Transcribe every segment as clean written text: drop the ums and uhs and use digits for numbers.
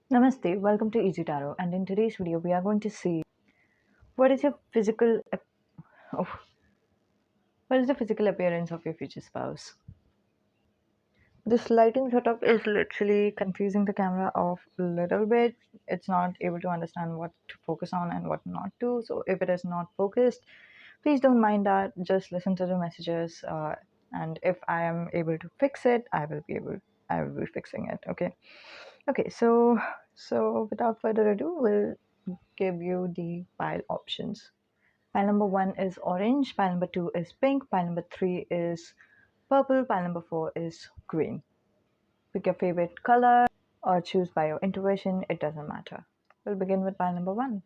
Namaste, welcome to Easy Tarot, and in today's video we are going to see what is your oh, what is the physical appearance of your future spouse. This lighting setup is literally confusing the camera off a little bit. It's not able to understand what to focus on and what not to. So if it is not focused, please don't mind that. Just listen to the messages, and if I am able to fix it, I will be fixing it. Okay. So without further ado, we'll give you the pile options. Pile number one is orange, pile number two is pink, pile number three is purple, pile number four is green. Pick your favorite color or choose by your intuition, it doesn't matter. We'll begin with pile number one.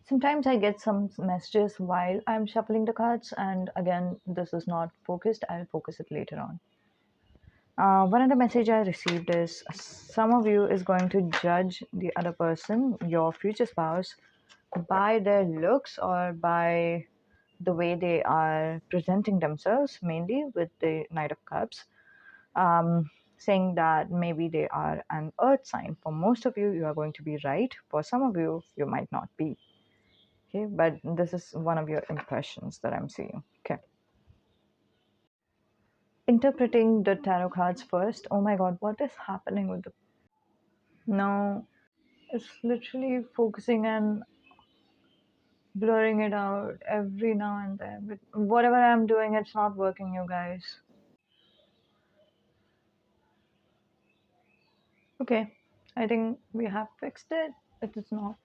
Sometimes I get some messages while I'm shuffling the cards, and again, this is not focused. I'll focus it later on. One of the message I received is some of you is going to judge the other person, your future spouse, by their looks or by the way they are presenting themselves, mainly with the Knight of Cups, saying that maybe they are an earth sign. For most of you, you are going to be right. For some of you, you might not be. Okay, but this is one of your impressions that I'm seeing. Okay. Interpreting the tarot cards first. Oh my god, what is happening with the. No, it's literally focusing and blurring it out every now and then. But whatever I'm doing, it's not working, you guys. Okay, I think we have fixed it. It is not.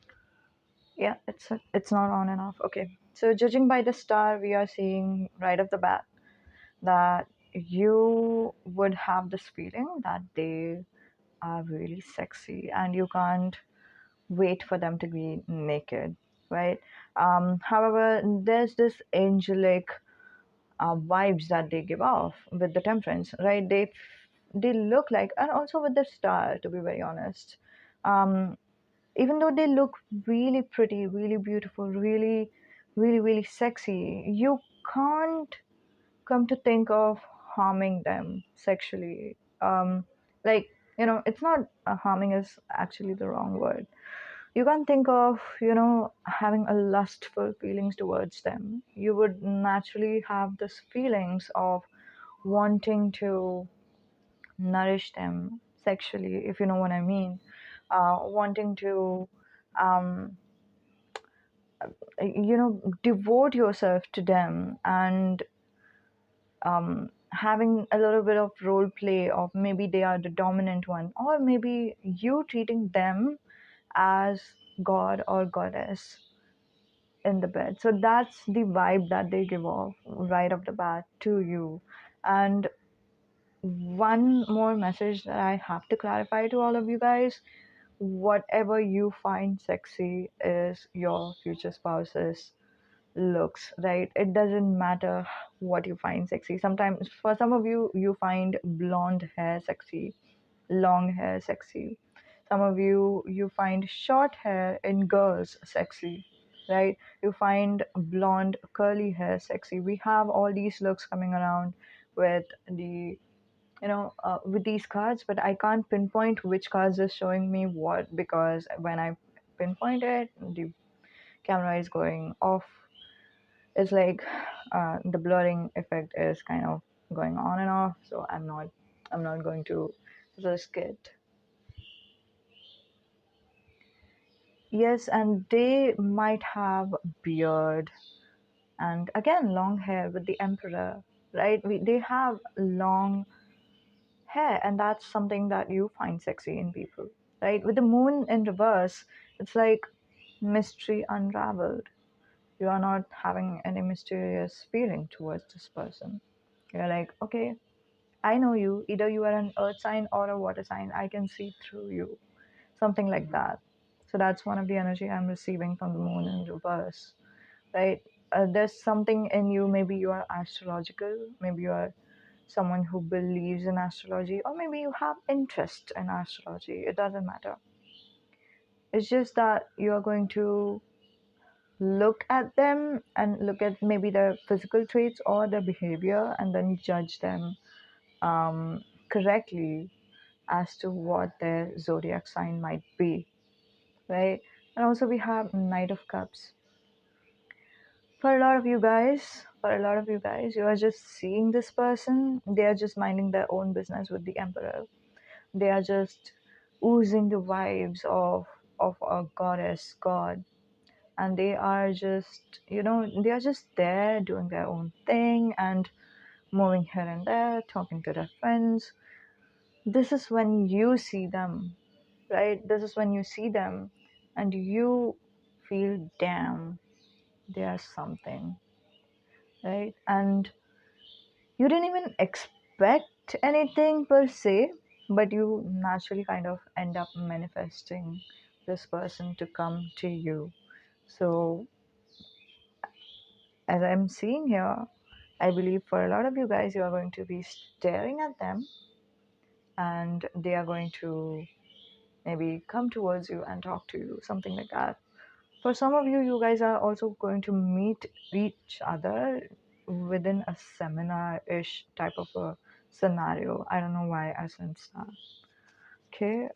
Yeah, it's not on and off. Okay, so judging by the star, we are seeing right off the bat that you would have this feeling that they are really sexy, and you can't wait for them to be naked, right? However, there's this angelic vibes that they give off with the temperance, right? They look like, and also with the star, to be very honest. Um, Even though they look really pretty, really beautiful, really sexy, you can't come to think of harming them sexually. Like, it's not harming is actually the wrong word. You can't think of, having a lustful feelings towards them. You would naturally have this feelings of wanting to nourish them sexually, if you know what I mean. Wanting to um, devote yourself to them, and having a little bit of role play of maybe they are the dominant one, or maybe you treating them as god or goddess in the bed. So that's the vibe that they give off right off the bat to you. And one more message that I have to clarify to all of you guys: whatever you find sexy is your future spouse's looks, right? It doesn't matter what you find sexy. Sometimes for some of you, you find blonde hair sexy, long hair sexy. Some of you find short hair in girls sexy, right? You find blonde curly hair sexy. We have all these looks coming around with the with these cards, but I can't pinpoint which cards is showing me what, because when I pinpoint it, the camera is going off. It's like the blurring effect is kind of going on and off, so I'm not going to risk it. Yes, and they might have beard, and again long hair with the emperor, right? They have long hair, and that's something that you find sexy in people, right? With the moon in reverse, it's like mystery unraveled. You are not having any mysterious feeling towards this person. You're like, okay, I know you. Either you are an earth sign or a water sign. I can see through you. Something like that. So that's one of the energy I'm receiving from the moon in reverse, right? There's something in you. Maybe you are astrological. Maybe you are someone who believes in astrology, or maybe you have interest in astrology. It doesn't matter. It's just that you are going to look at them and look at maybe their physical traits or their behavior, and then judge them correctly, as to what their zodiac sign might be, right? And also we have Knight of Cups. For a lot of you guys, you are just seeing this person. They are just minding their own business with the Emperor. They are just oozing the vibes of a goddess, god, and they are just, they are just there doing their own thing and moving here and there, talking to their friends. This is when you see them, right? This is when you see them and you feel, damn, there's something, right? And you didn't even expect anything per se, but you naturally kind of end up manifesting this person to come to you. So, as I'm seeing here, I believe for a lot of you guys, you are going to be staring at them and they are going to maybe come towards you and talk to you, something like that. For some of you, you guys are also going to meet each other within a seminar ish type of a scenario. I don't know why I sense that. Okay,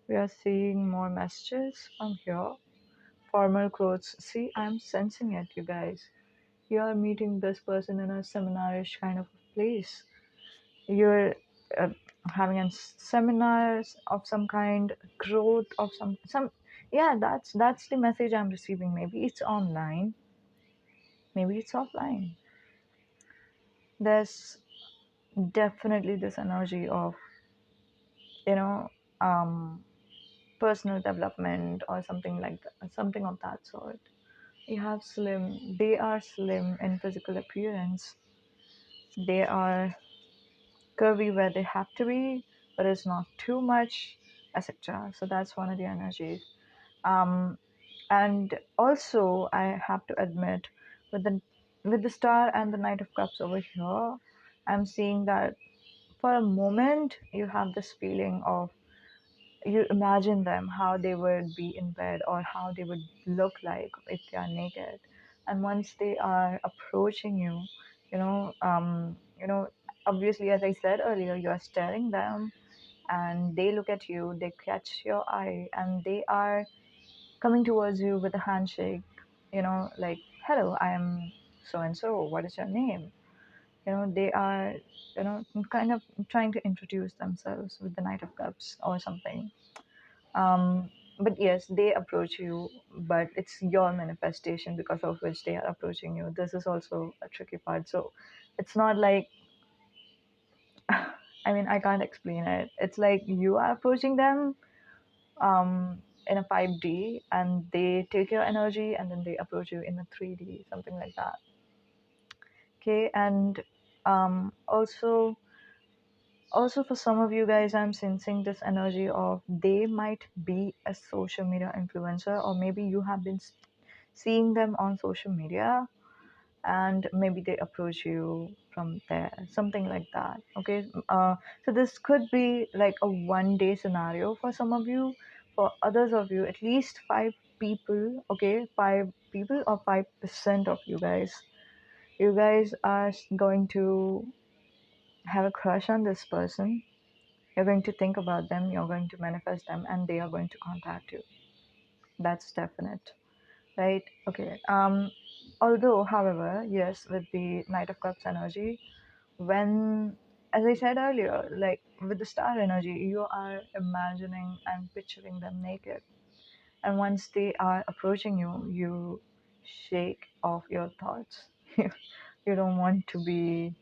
we are seeing more messages from here. Formal clothes. See, I'm sensing it, you guys. You are meeting this person in a seminarish kind of place. You're uh, having a seminars of some kind, growth of some. Yeah, that's the message I'm receiving. Maybe it's online, maybe it's offline. There's definitely this energy of, you know um personal development or something like that, something of that sort. You have slim. They are slim in physical appearance. They are curvy where they have to be, but it's not too much, etc. So that's one of the energies. Um, and also, I have to admit, with the Star and the Knight of Cups over here, I'm seeing that for a moment you have this feeling of, you imagine them how they would be in bed or how they would look like if they are naked, and once they are approaching you, you know um you know obviously, as I said earlier, you are staring them and they look at you, they catch your eye, and they are coming towards you with a handshake, like, hello, I am so and so, what is your name? They are, kind of trying to introduce themselves with the Knight of Cups or something. But yes, they approach you, but it's your manifestation because of which they are approaching you. This is also a tricky part. So it's not like, I mean, I can't explain it. It's like you are approaching them in a 5D, and they take your energy and then they approach you in a 3D, something like that. Okay, and also for some of you guys, I'm sensing this energy of they might be a social media influencer, or maybe you have been seeing them on social media and maybe they approach you from there, something like that. Okay, so this could be like a 1 day scenario for some of you. For others of you, at least 5 people, okay, 5 people or 5% of you guys are going to have a crush on this person. You're going to think about them, you're going to manifest them, and they are going to contact you. That's definite, right? Okay. Although, however, yes, with the Knight of Cups energy, when, as I said earlier, like with the Star energy, you are imagining and picturing them naked, and once they are approaching you, you shake off your thoughts. You don't want to be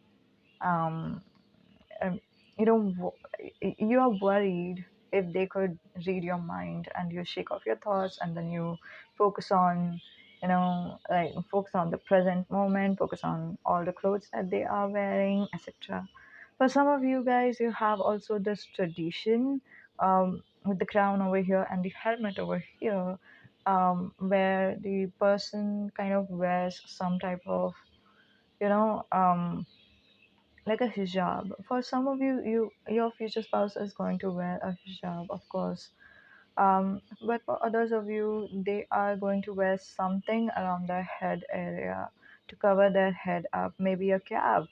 um um, you know you are worried if they could read your mind, and you shake off your thoughts and then you focus on, like, focus on the present moment, focus on all the clothes that they are wearing, etc. For some of you guys, you have also this tradition, with the crown over here and the helmet over here, where the person kind of wears some type of, you know um, like a hijab. For some of you, your future spouse is going to wear a hijab, of course. But for others of you, they are going to wear something around their head area to cover their head up, maybe a cap.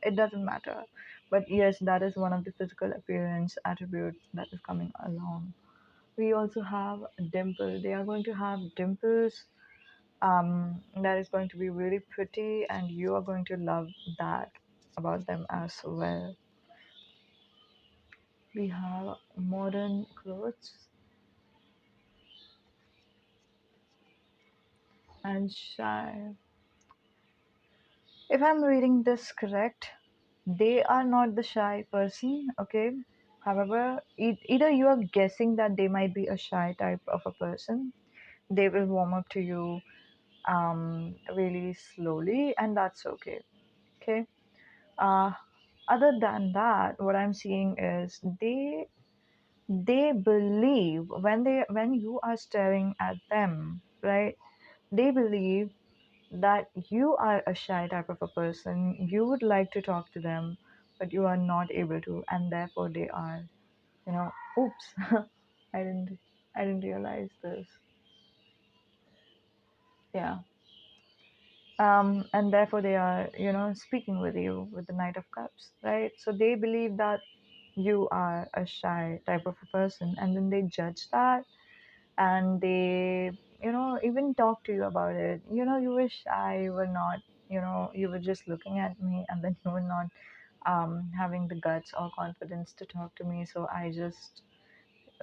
It doesn't matter. But yes, that is one of the physical appearance attributes that is coming along. We also have dimple. They are going to have dimples. That is going to be really pretty, and you are going to love that about them as well. We have modern clothes and shy. If I'm reading this correct, they are not the shy person, okay? However, either you are guessing that they might be a shy type of a person, they will warm up to you really slowly, and that's okay. Okay. Uh, Other than that, what I'm seeing is they believe when you are staring at them, right? They believe that you are a shy type of a person. You would like to talk to them, but you are not able to, and therefore they are, oops, I didn't realize this. Yeah. And therefore they are, speaking with you with the Knight of Cups, right? So they believe that you are a shy type of a person, and then they judge that, and they, even talk to you about it. You wish I were not, you were just looking at me, and then you were not having the guts or confidence to talk to me. So I just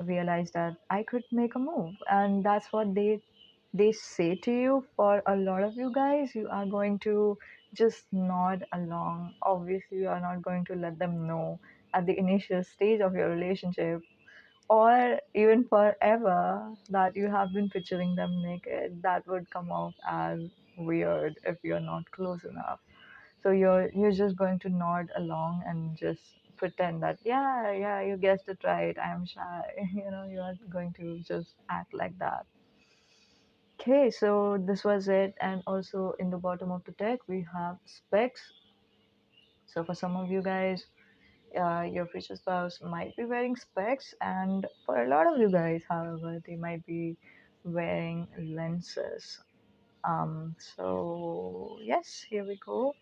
realized that I could make a move, and that's what they say to you. For a lot of you guys, you are going to just nod along. Obviously, you are not going to let them know at the initial stage of your relationship, or even forever, that you have been picturing them naked. That would come off as weird if you're not close enough. So you're just going to nod along and just pretend that, yeah, yeah, you guessed it right, I'm shy. You are going to just act like that. Okay, so this was it. And also in the bottom of the deck we have specs. So for some of you guys, your future spouse might be wearing specs, and for a lot of you guys, however, they might be wearing lenses. So yes, here we go.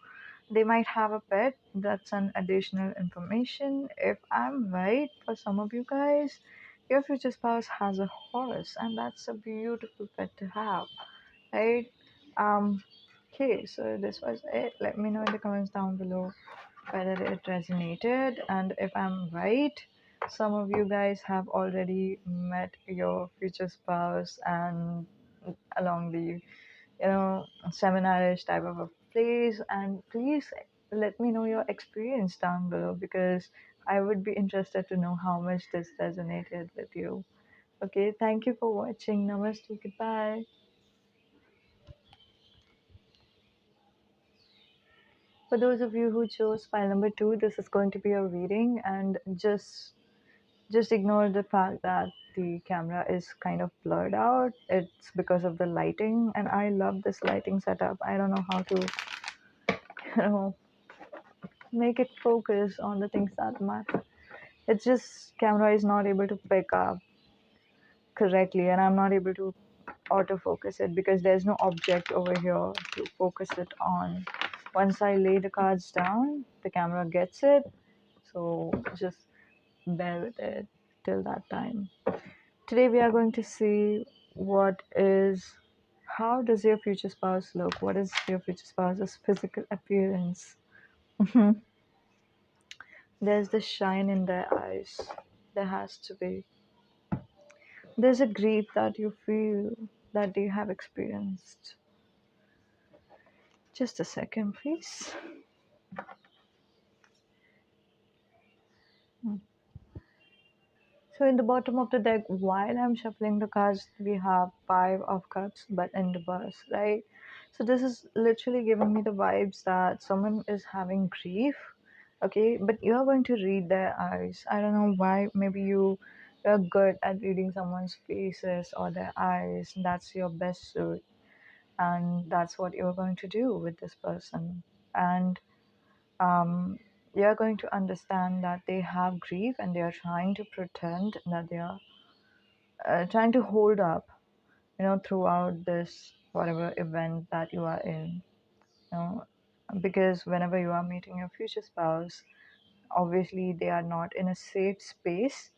They might have a pet. That's an additional information. If I'm right, for some of you guys, your future spouse has a horse, and that's a beautiful pet to have, right? Um, okay, so this was it. Let me know in the comments down below whether it resonated, and if I'm right, some of you guys have already met your future spouse and along the seminarish type of a place. And please let me know your experience down below, because I would be interested to know how much this resonated with you. Okay, thank you for watching. Namaste, goodbye. For those of you who chose file number 2, this is going to be a reading, and just ignore the fact that the camera is kind of blurred out. It's because of the lighting, and I love this lighting setup. I don't know how to you know make it focus on the things that matter. It's just camera is not able to pick up correctly, and I'm not able to autofocus it because there's no object over here to focus it on. Once I lay the cards down, the camera gets it. So just bear with it till that time. Today we are going to see how does your future spouse look? What is your future spouse's physical appearance? There's the shine in their eyes. There has to be. There's a grief that you feel that they have experienced. Just a second, please. So in the bottom of the deck, while I'm shuffling the cards, we have Five of Cups, but in reverse, right? So this is literally giving me the vibes that someone is having grief, okay? But you are going to read their eyes. I don't know why. Maybe you're good at reading someone's faces or their eyes. That's your best suit, and that's what you're going to do with this person. And um, you're going to understand that they have grief, and they are trying to pretend that they are trying to hold up, throughout this whatever event that you are in, you know, because whenever you are meeting your future spouse, obviously they are not in a safe space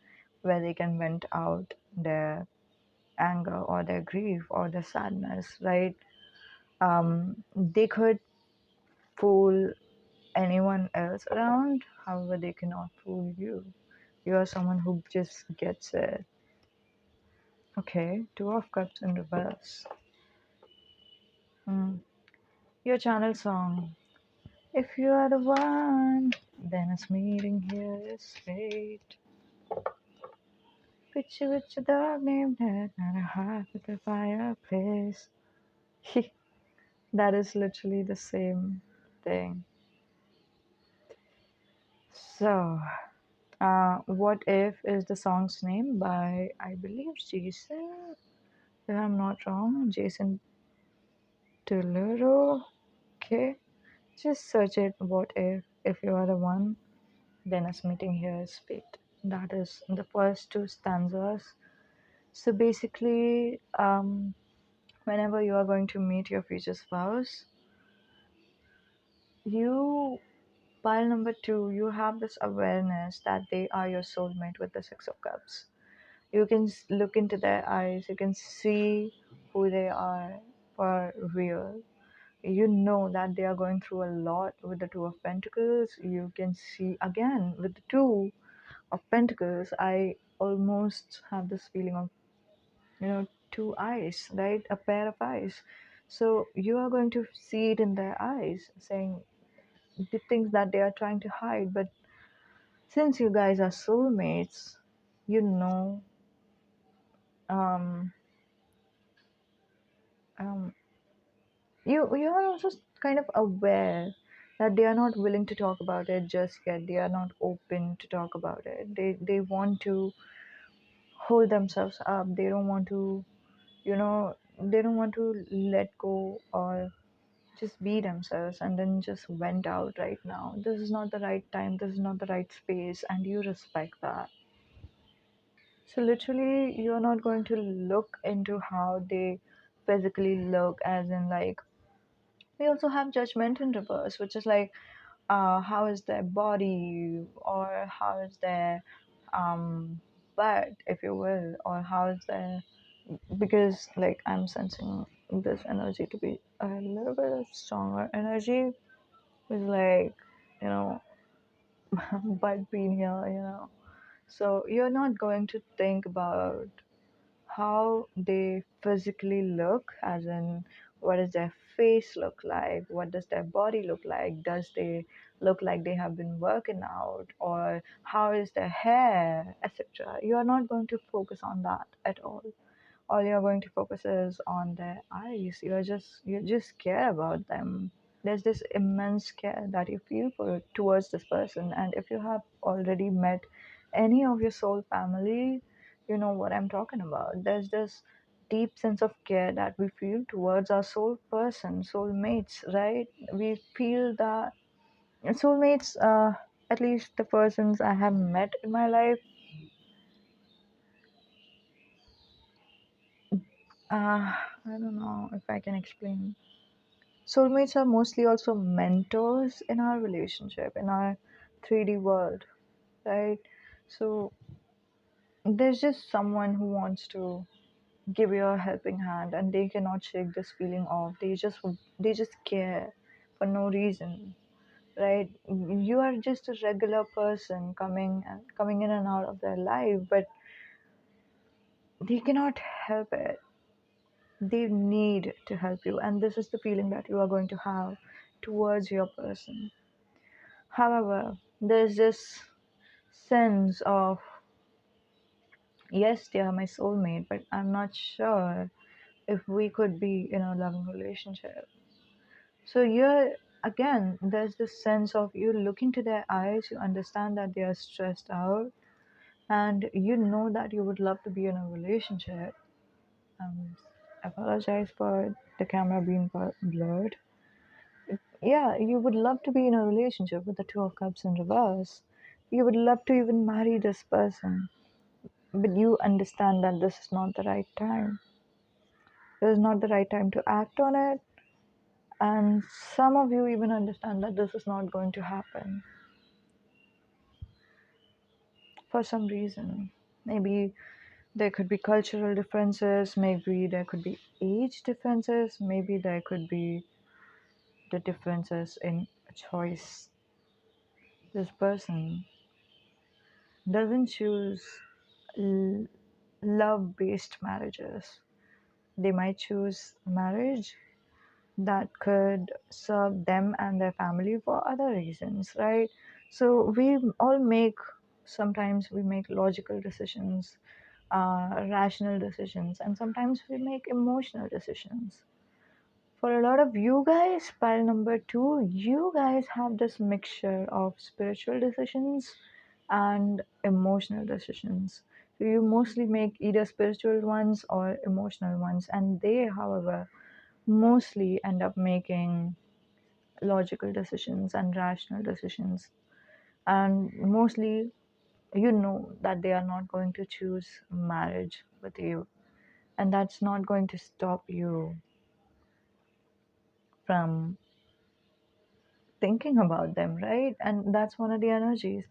where they can vent out their anger or their grief or their sadness, right? They could fool anyone else around, however, they cannot fool you. You are someone who just gets it. Okay, Two of Cups in reverse. Hmm. Your channel song. If you are the one, then us meeting here is fate. Picture with your dog named Dad, and a heart with a fireplace. That is literally the same thing. So, What If is the song's name by, I believe, Jason, if I'm not wrong, Jason Derulo. Okay, just search it. What if you are the one, then us meeting here is fate. That is the first two stanzas. So basically, whenever you are going to meet your future spouse, you, pile number two, you have this awareness that they are your soulmate with the Six of Cups. You can look into their eyes, you can see who they are for real. You know that they are going through a lot with the Two of Pentacles. You can see again with the Two of Pentacles, I almost have this feeling of, two eyes, right? A pair of eyes. So you are going to see it in their eyes, saying the things that they are trying to hide. But since you guys are soulmates, you know, um, um, you are also kind of aware that they are not willing to talk about it just yet. They are not open to talk about it. They want to hold themselves up. They don't want to, they don't want to let go or just be themselves and then just went out right now. This is not the right time. This is not the right space, and you respect that. So literally, you're not going to look into how they physically look, as in like, we also have judgment in reverse, which is like, how is their body, or how is their um butt, if you will, or how is their, because like I'm sensing this energy to be a little bit of stronger energy, with like, you know butt being here, so you're not going to think about how they physically look, as in what does their face look like, what does their body look like, does they look like they have been working out, or how is their hair, etc. You are not going to focus on that at all you're going to focus is on their eyes. You just care about them. There's this immense care that you feel for towards this person, and if you have already met any of your soul family, you know what I'm talking about. There's this deep sense of care that we feel towards our soul person, soulmates, right? We feel that soulmates, at least the persons I have met in my life, I don't know if I can explain. Soulmates are mostly also mentors in our relationship, in our 3D world, right? So there's just someone who wants to give you a helping hand, and they cannot shake this feeling off. They just care for no reason, right? You are just a regular person coming in and out of their life, but they cannot help it. They need to help you, and this is the feeling that you are going to have towards your person. However, there's this sense of, yes, they are my soulmate, but I'm not sure if we could be in a loving relationship. So you're, again, there's this sense of, you look into their eyes, you understand that they are stressed out, and you know that you would love to be in a relationship. I apologize for the camera being blurred. Yeah, you would love to be in a relationship with the Two of Cups in reverse. You would love to even marry this person, but you understand that this is not the right time. This is not the right time to act on it, and some of you even understand that this is not going to happen. for some reason. Maybe there could be cultural differences, maybe there could be age differences, maybe there could be the differences in choice. This person doesn't choose l- love based marriages. They might choose marriage that could serve them and their family for other reasons, right? So we all make, sometimes we make logical decisions, rational decisions, and sometimes we make emotional decisions. For a lot of you guys, pile number two, you guys have this mixture of spiritual decisions and emotional decisions. So you mostly make either spiritual ones or emotional ones, and they, however, mostly end up making logical decisions and rational decisions. And mostly, you know that they are not going to choose marriage with you, and that's not going to stop you from thinking about them, right? And that's one of the energies.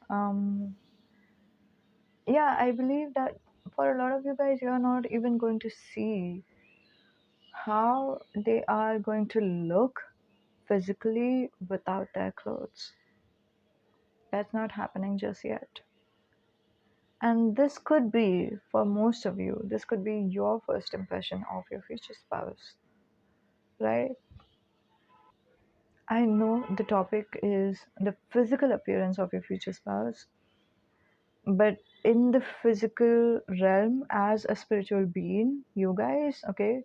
um yeah, I believe that for a lot of you guys, you're not even going to see how they are going to look physically without their clothes. That's not happening just yet. And this could be, for most of you, this could be your first impression of your future spouse, right? I know the topic is the physical appearance of your future spouse, but in the physical realm, as a spiritual being, you guys, okay,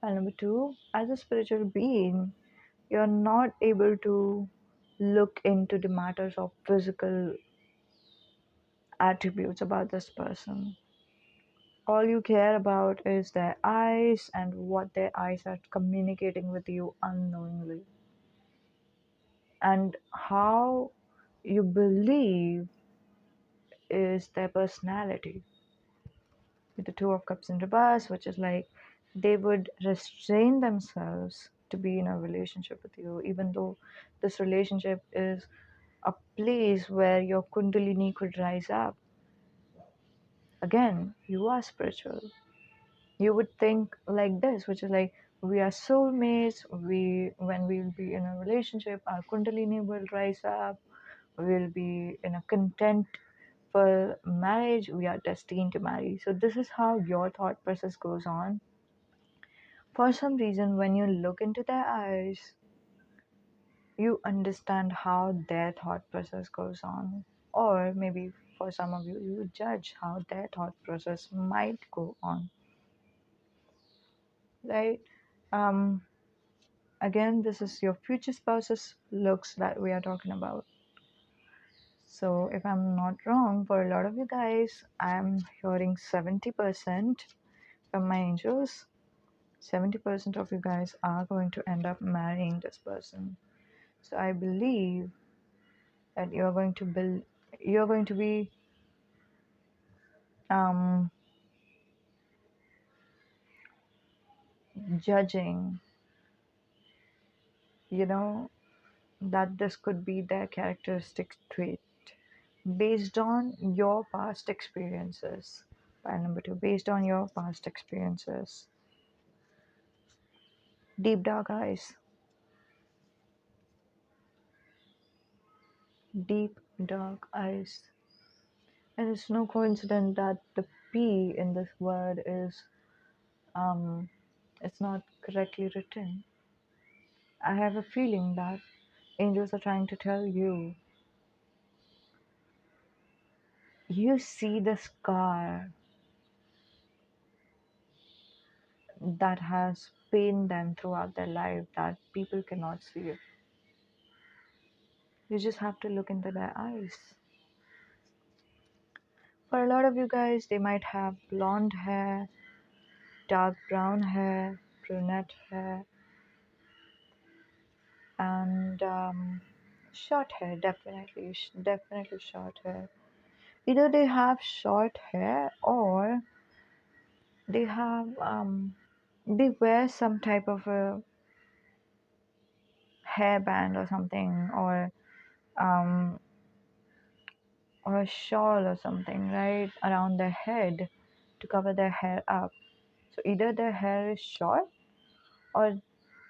and number two, as a spiritual being, you're not able to look into the matters of physical attributes about this person. All you care about is their eyes and what their eyes are communicating with you unknowingly, and how you believe is their personality. With the Two of Cups in reverse, which is like they would restrain themselves to be in a relationship with you, even though this relationship is a place where your Kundalini could rise up. Again, you are spiritual. You would think like this, which is like we are soulmates. When we'll be in a relationship, our Kundalini will rise up. We'll be in a content for marriage. We are destined to marry. So this is how your thought process goes on. For some reason, when you look into their eyes, you understand how their thought process goes on. Or maybe for some of you, you judge how their thought process might go on, right? Um, Again, this is your future spouse's looks that we are talking about. So, if I'm not wrong, for a lot of you guys, I'm hearing 70% from my angels. 70% of you guys are going to end up marrying this person. So, I believe that you're going to be um, judging, you know, that this could be their characteristic trait based on your past experiences. Point number two, based on your past experiences. Deep dark eyes. Deep dark eyes. And it's no coincidence that the P in this word is it's not correctly written. I have a feeling that angels are trying to tell you, you see the scar that has pained them throughout their life that people cannot see it. You just have to look into their eyes. For a lot of you guys, they might have blonde hair, dark brown hair, brunette hair, and short hair. Definitely, definitely short hair. Either they have short hair or they have they wear some type of a hairband or something, or or a shawl or something, right, around their head to cover their hair up. So either their hair is short, or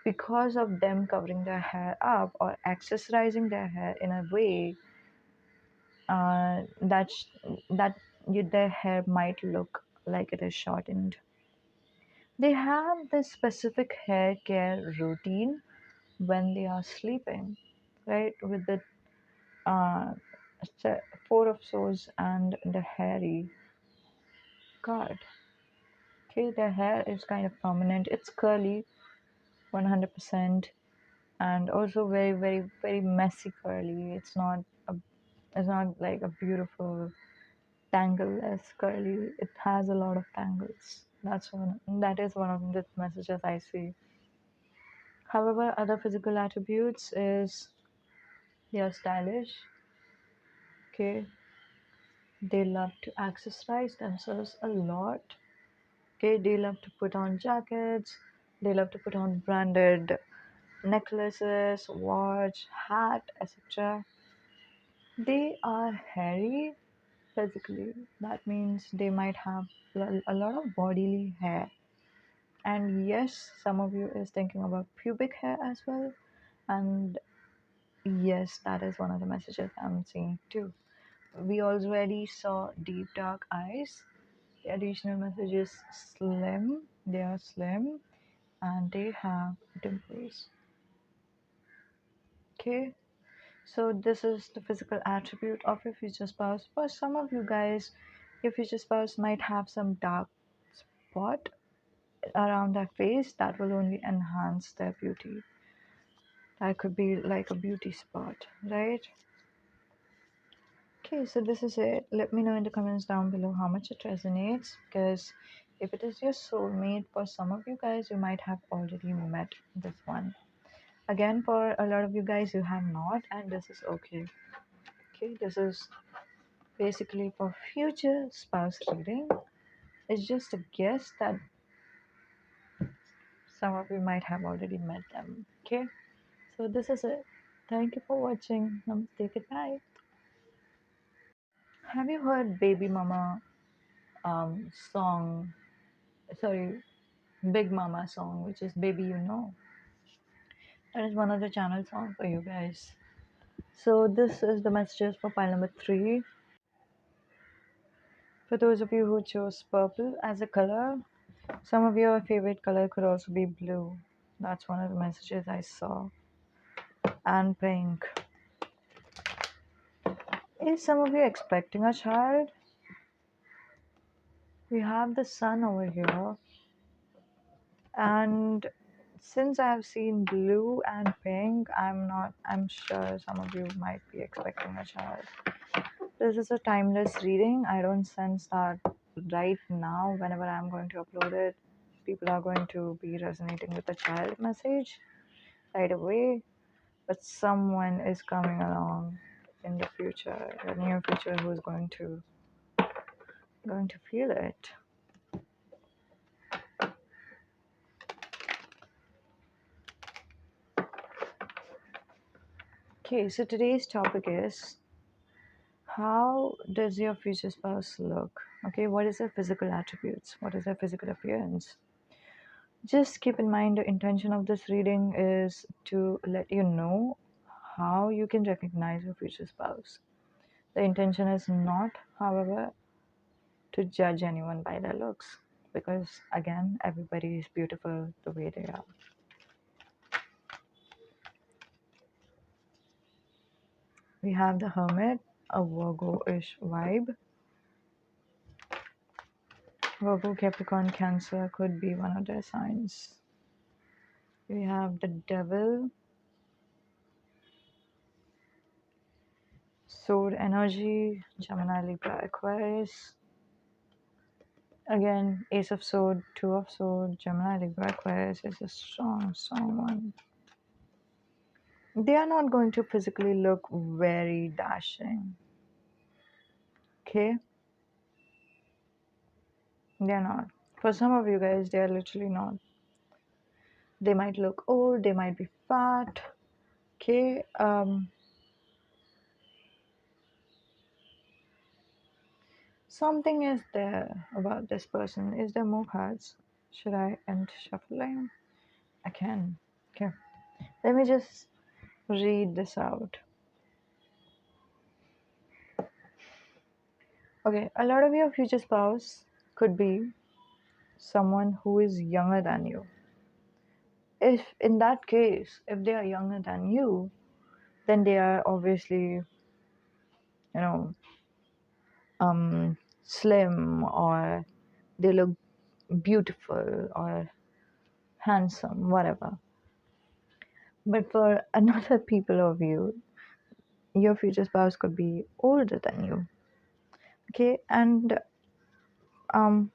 because of them covering their hair up or accessorizing their hair in a way that their hair might look like it is shortened. They have this specific hair care routine when they are sleeping, right? With the uh, four of swords and the hairy card. Okay, their hair is kind of prominent. It's curly, 100%, and also very, very, very messy curly. It's not like a beautiful tangleless curly. It has a lot of tangles. That is one of the messages I see. However, other physical attributes is they are stylish. Okay, they love to accessorize themselves a lot. Okay, they love to put on jackets. They love to put on branded necklaces, watch, hat, etc. They are hairy physically. That means they might have a lot of bodily hair. And yes, some of you is thinking about pubic hair as well. And yes, that is one of the messages I'm seeing too. We already saw deep dark eyes. The additional message is slim. They are slim and they have dimples. Okay, so this is the physical attribute of your future spouse. For some of you guys, your future spouse might have some dark spot around their face that will only enhance their beauty. That could be like a beauty spot, right? Okay, so this is it. Let me know in the comments down below how much it resonates, because if it is your soulmate, for some of you guys, you might have already met this one. Again, for a lot of you guys, you have not, and this is okay. Okay, this is basically for future spouse reading. It's just a guess that some of you might have already met them. Okay, so this is it. Thank you for watching. Namaste, goodbye. Have you heard Baby Mama song? Sorry, Big Mama song, which is Baby You Know. That is one of the channel songs for you guys. So this is the messages for pile number 3. For those of you who chose purple as a color, some of your favorite color could also be blue. That's one of the messages I saw. And pink. Is some of you expecting a child? We have the sun over here. And since I have seen blue and pink, I'm sure some of you might be expecting a child. This is a timeless reading. I don't sense that right now, whenever I'm going to upload it, people are going to be resonating with the child message right away. But someone is coming along in the future, the near future, who is going to feel it. Okay, so today's topic is, how does your future spouse look? Okay, what is their physical attributes? What is their physical appearance? Just keep in mind, the intention of this reading is to let you know how you can recognize your future spouse. The intention is not, however, to judge anyone by their looks, because again, everybody is beautiful the way they are. We have the Hermit, a Virgo-ish vibe. Virgo, Capricorn, Cancer could be one of their signs. We have the Devil, Sword energy, Gemini, Libra, Aquarius. Again, Ace of Sword, Two of Sword, Gemini, Libra, Aquarius is a strong, strong one. They are not going to physically look very dashing. Okay? They're not. For some of you guys, they are literally not. They might look old, they might be fat. Okay? Something is there about this person. Is there more cards? Should I end shuffling? I can. Okay. Let me just read this out. Okay, a lot of your future spouse could be someone who is younger than you. If in that case, if they are younger than you, then they are obviously, you know, slim, or they look beautiful or handsome, whatever. But for another people of you, your future spouse could be older than you. Okay, and um,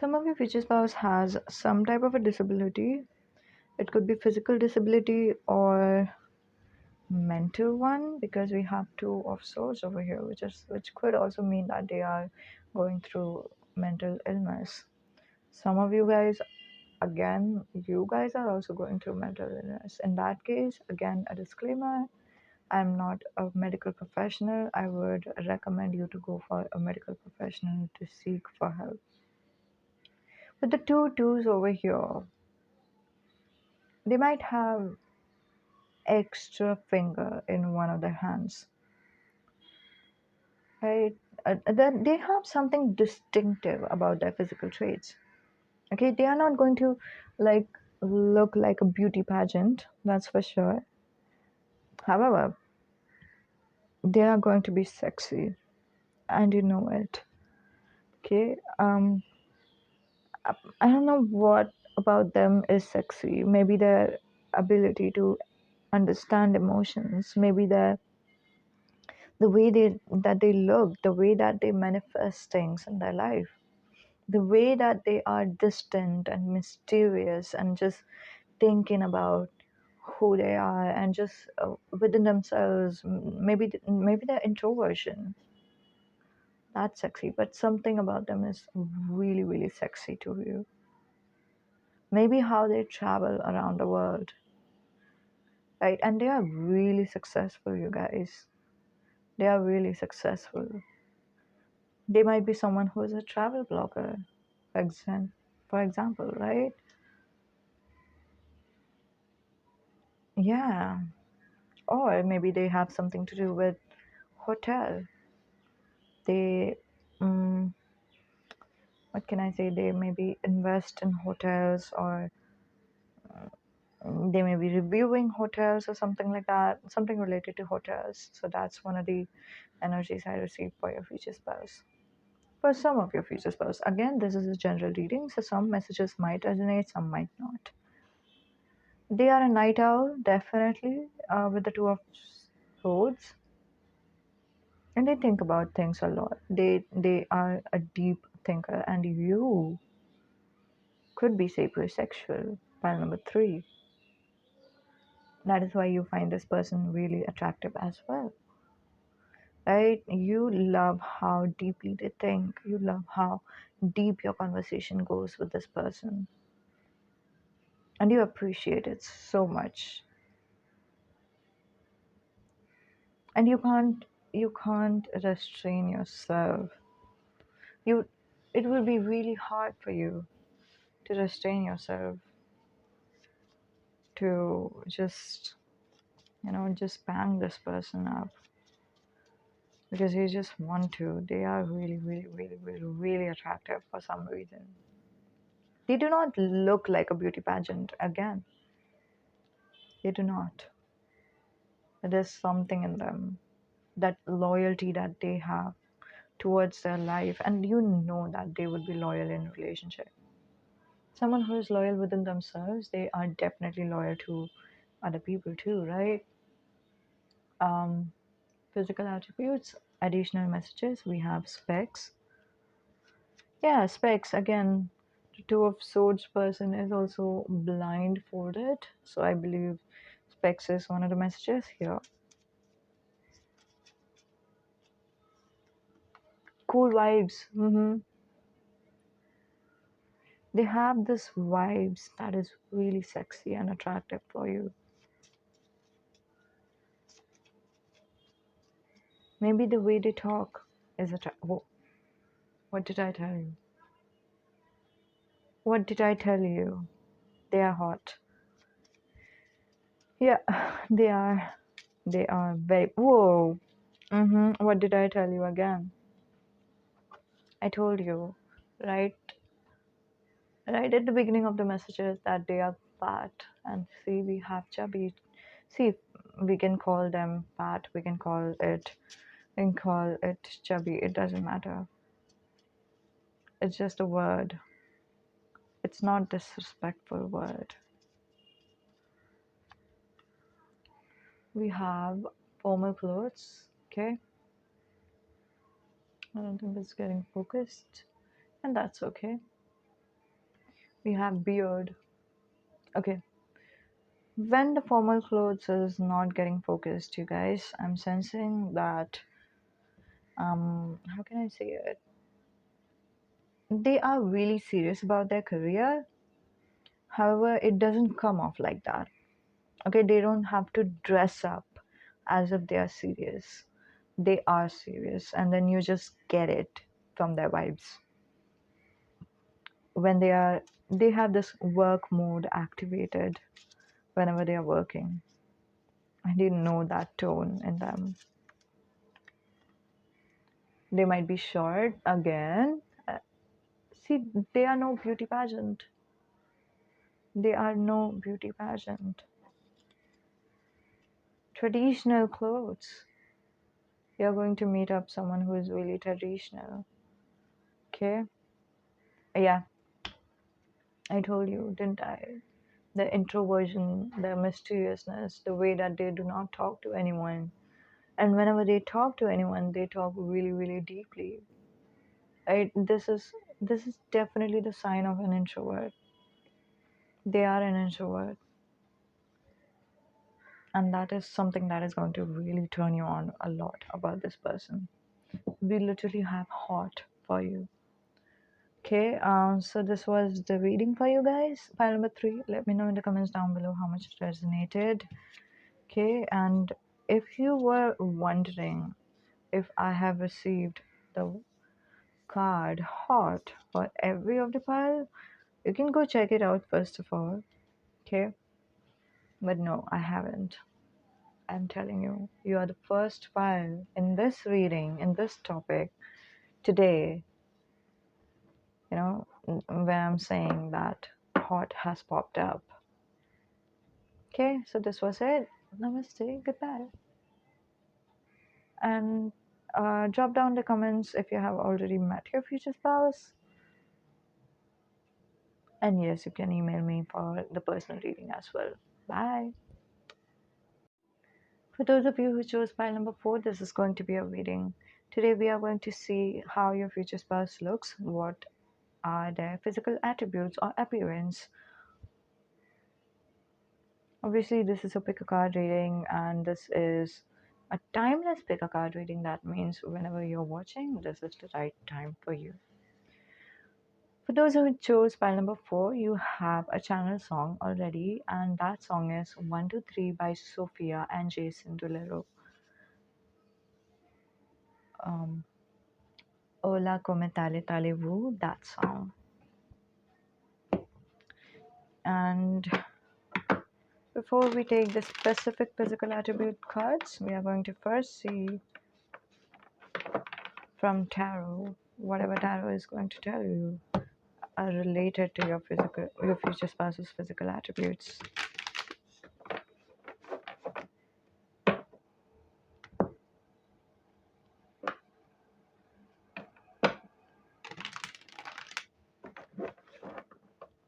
some of your future spouse has some type of a disability. It could be physical disability or mental one, because we have two of swords over here, which could also mean that they are going through mental illness. Some of you guys, again, you guys are also going through mental illness. In that case, again, a disclaimer, I'm not a medical professional. I would recommend you to go for a medical professional to seek for help. But the two twos over here, they might have extra finger in one of their hands, right? Then they have something distinctive about their physical traits. Okay, they are not going to like look like a beauty pageant, that's for sure. However, they are going to be sexy, and you know it. Okay, I don't know what about them is sexy. Maybe their ability to understand emotions, maybe the way that they look, the way that they manifest things in their life, the way that they are distant and mysterious and just thinking about who they are and just within themselves. Maybe their introversion, that's sexy, but something about them is really, really sexy to you. Maybe how they travel around the world, right? And they are really successful, you guys. They are really successful. They might be someone who is a travel blogger, for example, right? Yeah. Or maybe they have something to do with hotel. They, um, what can I say? They maybe invest in hotels, or they may be reviewing hotels or something like that, something related to hotels. So that's one of the energies I received for your future spouse. For some of your future spouse, again, this is a general reading, so some messages might resonate, some might not. They are a night owl, definitely, with the two of swords, and they think about things a lot. They are a deep thinker, and you could be sapiosexual. Pile number 3. That is why you find this person really attractive as well, right? You love how deeply they think. You love how deep your conversation goes with this person, and you appreciate it so much. And you can't restrain yourself. You It will be really hard for you to restrain yourself, to just bang this person up, because you just want to. They are really, really, really, really, really attractive for some reason. They do not look like a beauty pageant. Again, they do not. There's something in them, that loyalty that they have towards their life, and you know that they would be loyal in a relationship. Someone who is loyal within themselves, they are definitely loyal to other people too, right? um Physical attributes, additional messages, we have specs. Yeah, specs again. The two of swords person is also blindfolded, so I believe specs is one of the messages here. Cool vibes. They have this vibes that is really sexy and attractive for you. Maybe the way they talk. is a whoa, what did I tell you? What did I tell you? They are hot. Yeah, they are. They are very. Whoa. What did I tell you again? I told you, right? Right at the beginning of the messages that they are fat, and see, we have chubby. See, we can call them fat. We can call it. We can call it chubby. It doesn't matter. It's just a word. It's not disrespectful word. We have formal clothes. Okay. I don't think it's getting focused, and that's okay. We have beard. Okay. When the formal clothes is not getting focused, you guys, I'm sensing that how can I say it? They are really serious about their career. However, it doesn't come off like that. Okay, they don't have to dress up as if they are serious. They are serious, and then you just get it from their vibes. When they have this work mode activated whenever they are working. I didn't know that tone in them. They might be short again. See, they are no beauty pageant. They are no beauty pageant. Traditional clothes. You're going to meet up someone who is really traditional. Okay? Yeah, I told you, didn't I? The introversion, the mysteriousness, the way that they do not talk to anyone. And whenever they talk to anyone, they talk really, really deeply. This is definitely the sign of an introvert. They are an introvert, and that is something that is going to really turn you on a lot about this person. We literally have hot for you. Okay, so this was the reading for you guys. File number 3. Let me know in the comments down below how much it resonated. Okay, and if you were wondering if I have received the card hot for every of the pile, you can go check it out first of all. Okay, but no, I haven't. I'm telling you, you are the first file in this reading, in this topic today. You know, when I'm saying that hot has popped up. Okay, so this was it. Namaste, goodbye. And drop down the comments if you have already met your future spouse. And yes, you can email me for the personal reading as well. Bye. For those of you who chose pile number 4, this is going to be a reading. Today we are going to see how your future spouse looks, what are their physical attributes or appearance. Obviously, this is a pick a card reading, and this is a timeless pick a card reading. That means whenever you're watching, this is the right time for you. For those who chose pile number 4, you have a channel song already, and that song is 123 by Sophia and Jason Derulo. Hola, come tale tale vu, that song. And before we take the specific physical attribute cards, we are going to first see from tarot, whatever tarot is going to tell you are related to your future spouse's physical attributes.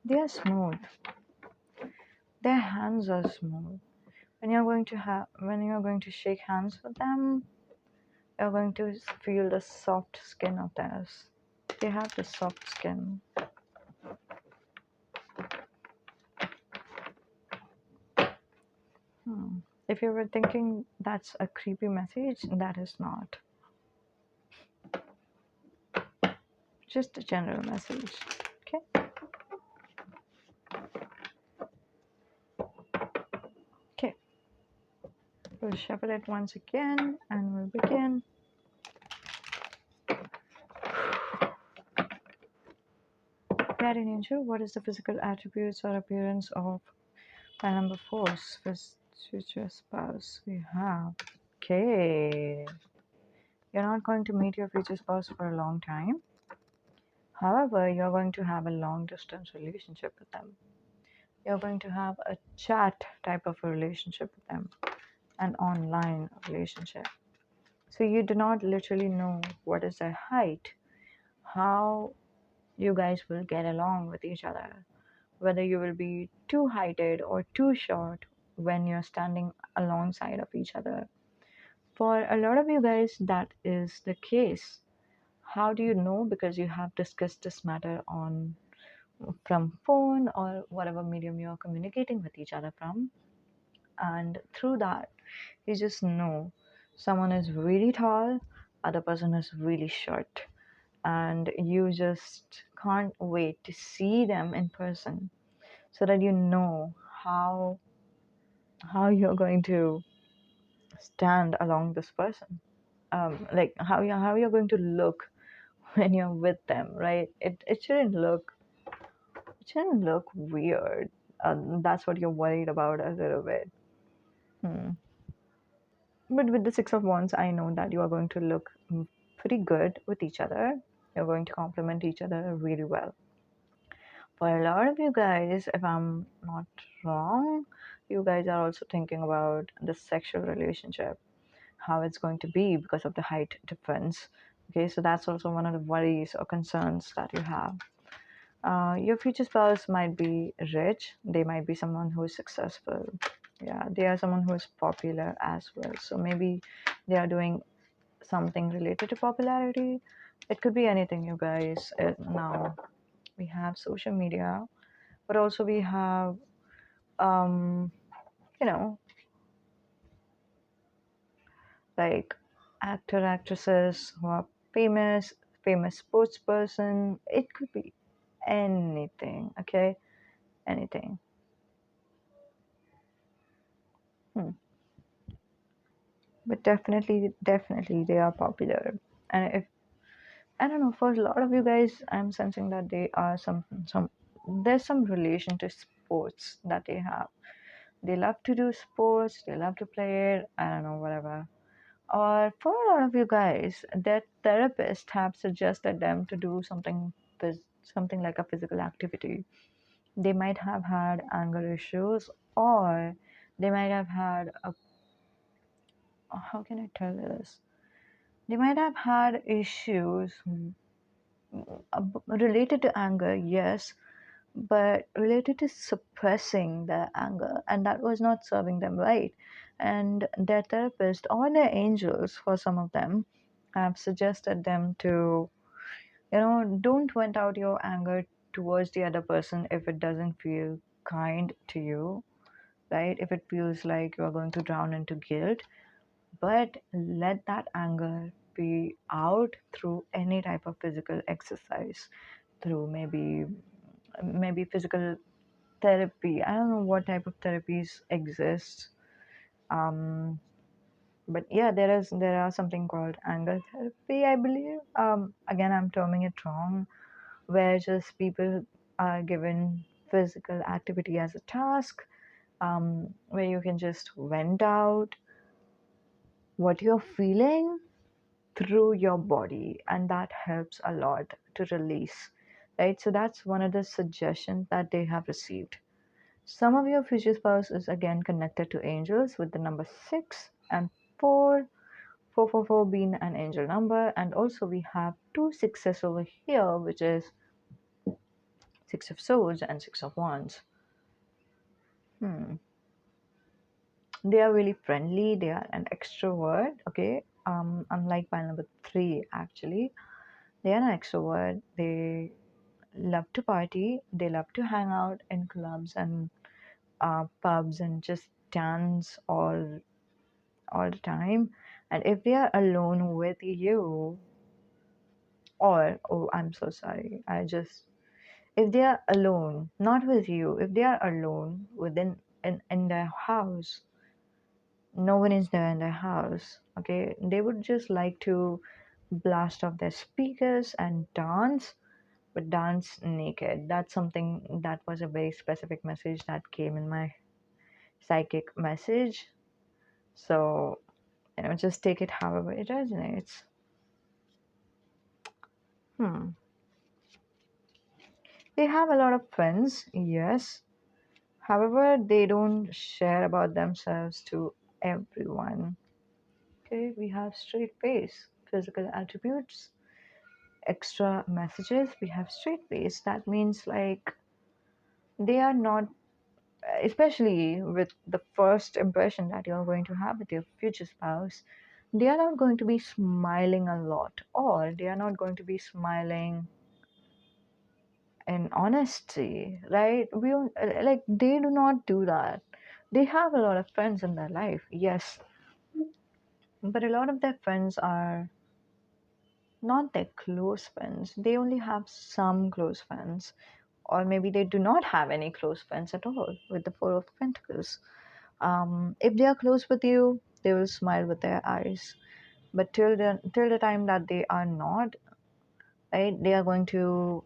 They are smooth. Their hands are smooth. When you're going to shake hands with them, you're going to feel the soft skin of theirs. They have the soft skin. If you were thinking that's a creepy message, that is not. Just a general message. Okay? Okay. We'll shuffle it once again and we'll begin. Guardian angel, what is the physical attributes or appearance of my number four, future spouse? We have. Okay. You're not going to meet your future spouse for a long time. However, you're going to have a long distance relationship with them. You're going to have a chat type of a relationship with them, an online relationship. So you do not literally know what is their height, how you guys will get along with each other, whether you will be too heighted or too short when you're standing alongside of each other. For a lot of you guys, that is the case. How do you know? Because you have discussed this matter on from phone or whatever medium you're communicating with each other from, and through that you just know someone is really tall, other person is really short, and you just can't wait to see them in person so that you know how you're going to stand along this person, like how you're going to look when you're with them, right? It shouldn't look weird. That's what you're worried about a little bit. Hmm. But with the Six of Wands, I know that you are going to look pretty good with each other. You're going to complement each other really well. For a lot of you guys, if I'm not wrong, you guys are also thinking about the sexual relationship, how it's going to be because of the height difference. Okay, so that's also one of the worries or concerns that you have. Your future spouse might be rich, they might be someone who is successful. Yeah, they are someone who is popular as well. So maybe they are doing something related to popularity. It could be anything, you guys. Now we have social media, but also we have, um, you know, like actresses who are famous sports person. It could be anything, okay? Anything. Hmm. But definitely they are popular. And if I don't know, for a lot of you guys, I'm sensing that they are some there's some relation to sports that they have. They love to do sports, they love to play it, I don't know, whatever. Or for a lot of you guys, their therapist have suggested them to do something like a physical activity. They might have had anger issues, or they might have had a, how can I tell you this? They might have had issues related to anger, yes, but related to suppressing their anger, and that was not serving them right. And their therapist or their angels, for some of them, have suggested them to, don't vent out your anger towards the other person if it doesn't feel kind to you, right? If it feels like you're going to drown into guilt, but let that anger be out through any type of physical exercise, through maybe physical therapy. I don't know what type of therapies exist. Um, but yeah, there are something called anger therapy, I believe. Again, I'm terming it wrong, where just people are given physical activity as a task, where you can just vent out what you're feeling through your body, and that helps a lot to release, right? So that's one of the suggestions that they have received. Some of your future spouse is again connected to angels with the number 6 and 4, 444 being an angel number, and also we have two sixes over here, which is 6 of Swords and 6 of Wands. Hmm. They are really friendly. They are an extrovert. Okay. Unlike pile number 3, actually, they are an extrovert. They love to party. They love to hang out in clubs and pubs and just dance all the time. And if they are alone with you, or oh, I'm so sorry, if they are alone, not with you, if they are alone in their house, no one is there in their house, okay, they would just like to blast off their speakers and dance, but dance naked. That's something that was a very specific message that came in my psychic message. So, just take it however it resonates. Hmm. They have a lot of friends, yes. However, they don't share about themselves to everyone. Okay, we have straight face, physical attributes, extra messages. We have straight face. That means like they are not, especially with the first impression that you're going to have with your future spouse, they are not going to be smiling a lot, or they are not going to be smiling in honesty, right? Like they do not do that. They have a lot of friends in their life, yes, but a lot of their friends are not their close friends. They only have some close friends, or maybe they do not have any close friends at all with the Four of Pentacles. If they are close with you, they will smile with their eyes. But till the time that they are not, right, they are going to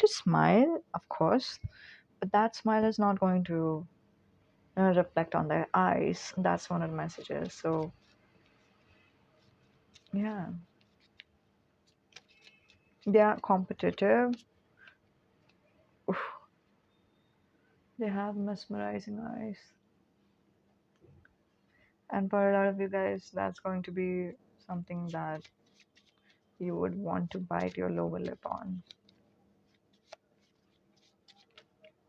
smile, of course, but that smile is not going to reflect on their eyes. That's one of the messages. So yeah, they are competitive. Oof, they have mesmerizing eyes. And for a lot of you guys, that's going to be something that you would want to bite your lower lip on.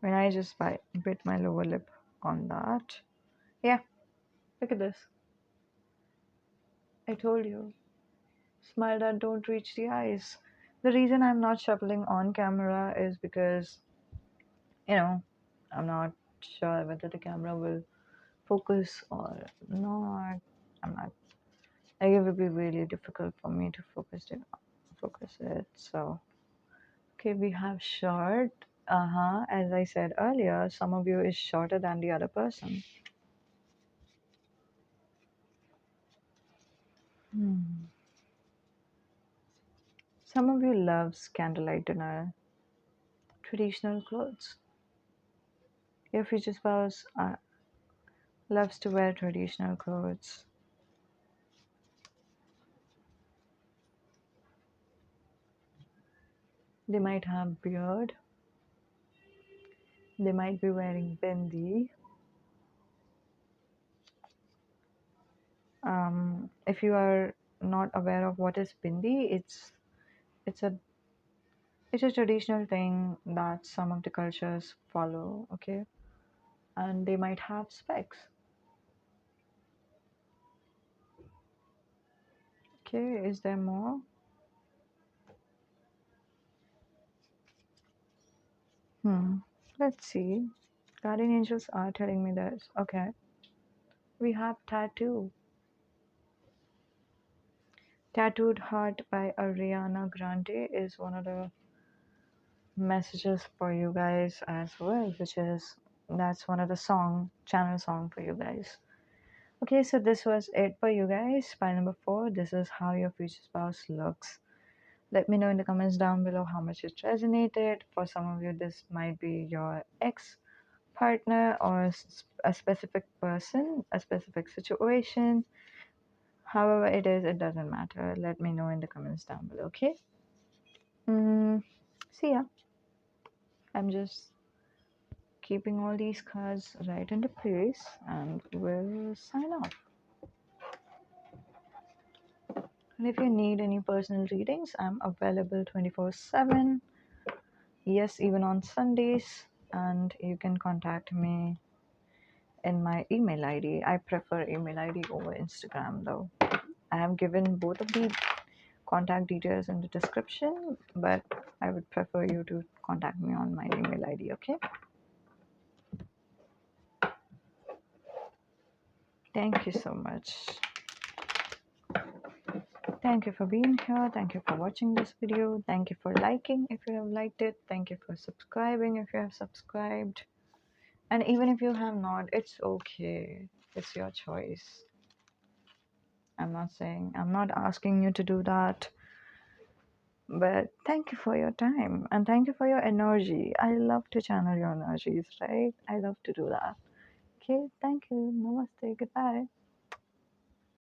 When I just bit my lower lip on that. Yeah, look at this. I told you. Smile that don't reach the eyes. The reason I'm not shuffling on camera is because, you know, I'm not sure whether the camera will focus or not. I'm not. Like, it would be really difficult for me to focus it. So, okay, we have short. As I said earlier, some of you is shorter than the other person. Hmm. Some of you loves candlelight dinner, traditional clothes. Your future spouse loves to wear traditional clothes. They might have beard. They might be wearing bindi. If you are not aware of what is bindi, it's a it's a traditional thing that some of the cultures follow. Okay, and they might have specs. Okay, is there more? Hmm. Let's see. Guardian angels are telling me this. Okay, we have tattoo. Tattooed Heart by Ariana Grande is one of the messages for you guys as well, which is that's one of the channel song for you guys. Okay, so this was it for you guys. File number 4. This is how your future spouse looks. Let me know in the comments down below how much it resonated. For some of you, this might be your ex partner or a specific person, a specific situation. However it is, it doesn't matter. Let me know in the comments down below, okay? See ya. I'm just keeping all these cards right into place and we'll sign off. And if you need any personal readings, I'm available 24/7. Yes, even on Sundays. And you can contact me in my email ID. I prefer email ID over Instagram though. I have given both of the contact details in the description, but I would prefer you to contact me on my email ID, okay? Thank you so much. Thank you for being here. Thank you for watching this video. Thank you for liking if you have liked it. Thank you for subscribing if you have subscribed. And even if you have not, it's okay. It's your choice. I'm not asking you to do that. But thank you for your time and thank you for your energy. I love to channel your energies, right? I love to do that. Okay, thank you. Namaste. Goodbye.